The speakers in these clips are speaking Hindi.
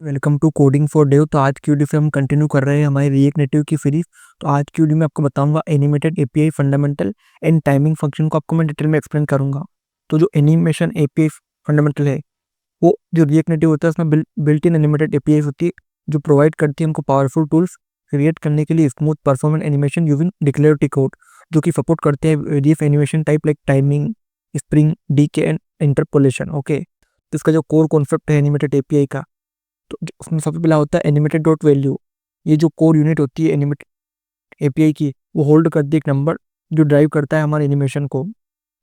Welcome to coding for dev. तो आज की वीडियो से हम कंटिन्यू कर रहे हैं हमारी रिएक्ट नेटिव की सीरीज। तो आज की वीडियो में आपको बताऊंगा animated API fundamental and timing function को आपको मैं डिटेल में एक्सप्लेन करूंगा। तो जो एनिमेशन एपीआई फंडामेंटल है वो जो रिएक्ट नेटिव होता है उसमें बिल्ट इन एनिमेटेड एपीआई होती है जो प्रोवाइड करती है हमको पावरफुल टूल्स क्रिएट करने के लिए smooth performant animation using declarative code, जो कि सपोर्ट करते हैं various animation type like timing, spring, decay and interpolation. Okay, तो इसका जो कोर कॉन्सेप्ट है एनिमेटेड एपीआई का, तो उसमें सबसे पहला होता है एनिमेटेड डॉट वैल्यू। ये जो कोर यूनिट होती है एनिमेटेड एपीआई की, वो होल्ड करती है एक नंबर जो ड्राइव करता है हमारे एनिमेशन को।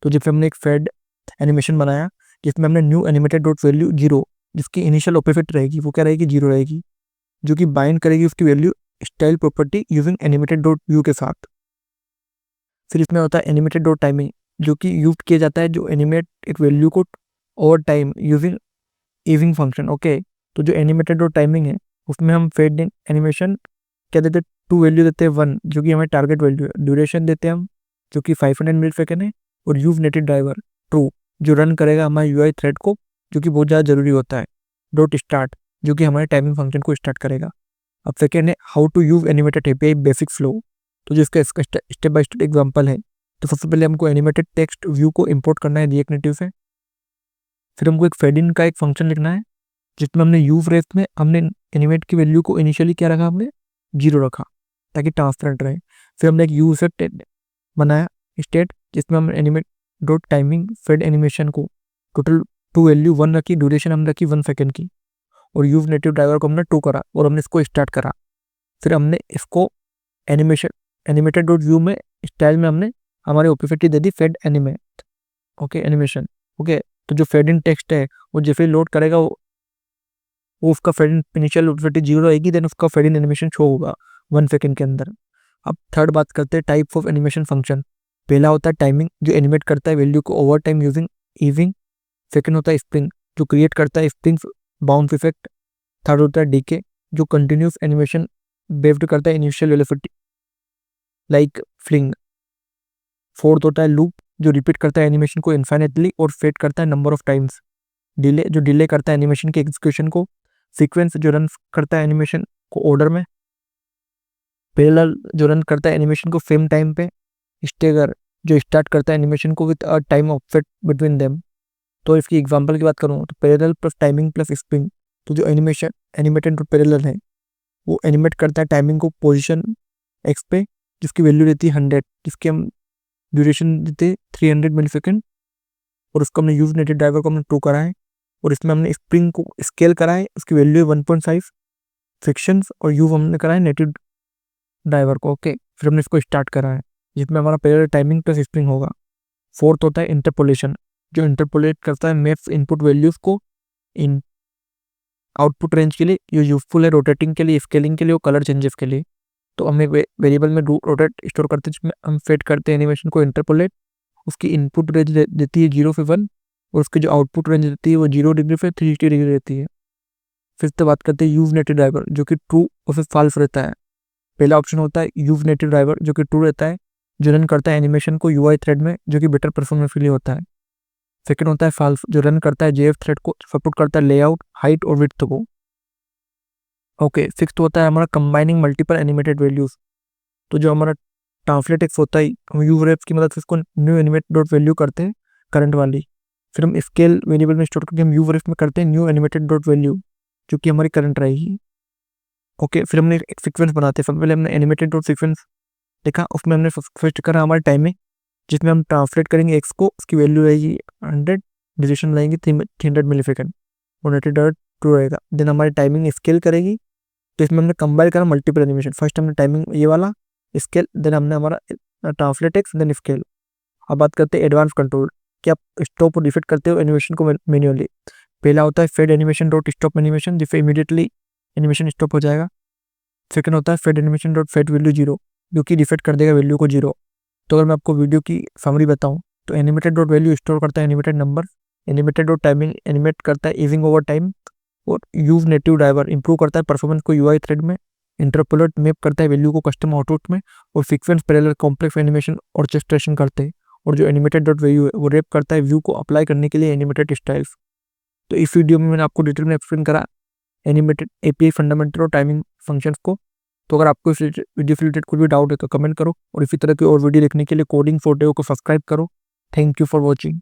तो जैसे हमने एक फेड एनिमेशन बनाया जिसमें हमने new animated dot value zero, जिसकी इनिशियल ऑपोजिट रहेगी वो क्या रहेगी, जीरो रहेगी, जो कि बाइंड करेगी उसकी value style property using animated dot view के साथ। फिर इसमें होता है एनिमेटेड डॉट टाइमिंग, जो कि यूज किया जाता है जो एनिमेट एक वैल्यू को over time using easing function. Okay, तो जो एनिमेटेड और टाइमिंग है उसमें हम फेड इन एनिमेशन क्या देते हैं, टू वैल्यू देते हैं, वन जो कि हमारी टारगेट वैल्यू है, ड्यूरेशन देते हैं हम जो कि 500 मिली सेकेंड है, और यूज नेटेड ड्राइवर ट्रू जो रन करेगा हमारे यूआई थ्रेड को, जो कि बहुत ज़्यादा जरूरी होता है, डॉट स्टार्ट जो कि हमारे टाइमिंग फंक्शन को स्टार्ट करेगा। अब सेकेंड है how to use animated API basic flow, तो जिसका इसका स्टेप बाय स्टेप एग्जाम्पल है। तो सबसे पहले हमको एनिमेटेड टेक्स्ट व्यू को इम्पोर्ट करना है रिएक्ट नेटिव से। फिर हमको एक फेड इन का एक फंक्शन लिखना है जिसमें हमने यू फ्रेज में हमने एनिमेट की वैल्यू को इनिशियली क्या रखा, हमने जीरो रखा ताकि ट्रांसपेरेंट रहे। फिर हमने एक यू सेट बनाया स्टेट जिसमें हम animate dot timing fade animation को टोटल टू वैल्यू वन रखी, ड्यूरेशन हमने रखी 1 सेकेंड की, और यूज नेटिव ड्राइवर को हमने टू करा और हमने इसको स्टार्ट करा। फिर हमने इसको एनिमेशन एनिमेटेड डॉट व्यू में स्टाइल में हमने हमारी ओपिसिटी दे दी fade animate. Okay, animation. Okay, तो जो फेड इन टेक्स्ट है वो जैसे ही लोड करेगा वो उसका fade in initial velocity zero आएगी, देन उसका फेड इन एनिमेशन शो होगा 1 सेकेंड के अंदर। अब थर्ड बात करते हैं टाइप ऑफ एनिमेशन फंक्शन। पहला होता है टाइमिंग जो एनिमेट करता है वैल्यू को ओवर टाइम यूजिंग इविंग। सेकेंड होता है स्प्रिंग जो क्रिएट करता है स्प्रिंग बाउंस इफेक्ट। थर्ड होता है डीके जो कंटिन्यूस एनिमेशन बेस्ड करता है initial velocity like fling. Fourth होता है लूप जो रिपीट करता है एनिमेशन को इन्फाइनेटली और फेड करता है नंबर ऑफ टाइम्स। डिले जो डिले करता है एनिमेशन के एग्जीक्यूशन को। सीक्वेंस जो रन करता है एनिमेशन को ऑर्डर में। पैरेलल जो रन करता है एनिमेशन को सेम टाइम पे। स्टेगर जो स्टार्ट करता है एनिमेशन को with a time offset between them. तो इसकी एग्जांपल की बात करूँ तो parallel plus timing plus spring. तो जो एनिमेशन एनिमेटेड पैरेलल है वो एनिमेट करता है टाइमिंग को पोजिशन एक्स पे, जिसकी वैल्यू रहती है 100, जिसकी हम ड्यूरेशन देते 300 मिली सेकेंड, और उसको हमने यूज नेटेड ड्राइवर को हमने टू करा है, और इसमें हमने स्प्रिंग को स्केल करा है, उसकी वैल्यू है 1.5 फ्रिक्शंस, और यू हमने करा है नेटिव ड्राइवर को। ओके, फिर हमने इसको स्टार्ट करा है जिसमें हमारा पहले टाइमिंग प्लस स्प्रिंग होगा। फोर्थ होता है इंटरपोलेशन जो इंटरपोलेट करता है मैप्स इनपुट वैल्यूज को इन आउटपुट रेंज के लिए, ये यूजफुल है रोटेटिंग के लिए, स्केलिंग के लिए और कलर चेंजेस के लिए। तो हमें वेरिएबल में रोटेट स्टोर करते हैं जिसमें हम फेड करते हैं एनिमेशन को इंटरपोलेट। उसकी इनपुट रेंज देती है 0 से 1, और उसकी जो आउटपुट रेंज देती है वो 0 डिग्री से 360 डिग्री रहती है। फिर से बात करते हैं यूज नेटिव ड्राइवर जो कि ट्रू और फिर फॉल्स रहता है। पहला ऑप्शन होता है यूज नेटिव ड्राइवर जो कि ट्रू रहता है, जो रन करता है एनिमेशन को यूआई थ्रेड में, जो कि बेटर परफॉर्मेंस के लिए होता है। सेकंड होता है फॉल्स जो रन करता है जेएफ थ्रेड को, सपोर्ट करता है लेआउट, हाइट और विड्थ को। ओके, सिक्स्थ होता है हमारा कंबाइनिंग मल्टीपल एनिमेटेड वैल्यूज। तो जो हमारा ट्रांसलेट एक्स होता है हम यूज रेप्स की मदद से इसको न्यू एनिमेट डॉट वैल्यू करते हैं करंट वाली। फिर हम स्केल वेरिएबल में स्टोर करके हम यूज रेप्स में करते हैं न्यू एनिमेटेड डॉट वैल्यू जो कि हमारी करंट रहेगी। ओके, फिर हमने एक सीक्वेंस बनाते हैं। सबसे पहले हमने एनिमेटेड डॉट सीक्वेंस देखा, उसमें हमने फर्स्ट करा हमारे टाइमिंग जिसमें हम ट्रांसलेट करेंगे एक्स को, उसकी वैल्यू रहेगी 100, ड्यूरेशन रहेगी 300 मिली सेकेंड, और नेटेड डॉट ट्रू रहेगा। देन हमारी टाइमिंग स्केल करेगी, तो इसमें हमने कंबाइन करा मल्टीपल एनिमेशन। फर्स्ट हमने टाइमिंग ये वाला स्केल, देन हमने हमारा ट्रांसलेट एक्स, देन स्केल। अब बात करते हैं एडवांस कंट्रोल कि आप स्टॉप और डिफेक्ट करते हो एनिमेशन को मैन्युअली। पहला होता है fade animation dot stop animation जिससे इमीडिएटली एनिमेशन स्टॉप हो जाएगा। सेकंड होता है fade animation dot fade value zero जो कि डिफेक्ट कर देगा वैल्यू को जीरो। तो अगर मैं आपको वीडियो की समरी बताऊं तो एनिमेटेड डॉट वैल्यू स्टोर करता है animated number, animated dot timing animate करता है इविंग ओवर टाइम, और यूज नेटिव ड्राइवर इंप्रूव करता है परफॉर्मेंस को यूआई थ्रेड में, इंटरपोलेट मैप करता है वैल्यू को कस्टम आउटपुट में, और sequence parallel complex animation orchestration करते हैं, और जो एनिमेटेड डॉट वैल्यू है वो रैप करता है व्यू को अप्लाई करने के लिए एनिमेटेड स्टाइल्स। तो इस वीडियो में मैंने आपको डिटेल में एक्सप्लेन करा एनिमेटेड एपीआई फंडामेंटल और टाइमिंग फंक्शंस को। तो अगर आपको इस वीडियो से रिलेटेड कोई भी डाउट है तो कमेंट करो, और इसी तरह की और वीडियो देखने के लिए कोडिंग फॉर डेव को सब्सक्राइब करो। Thank you for watching.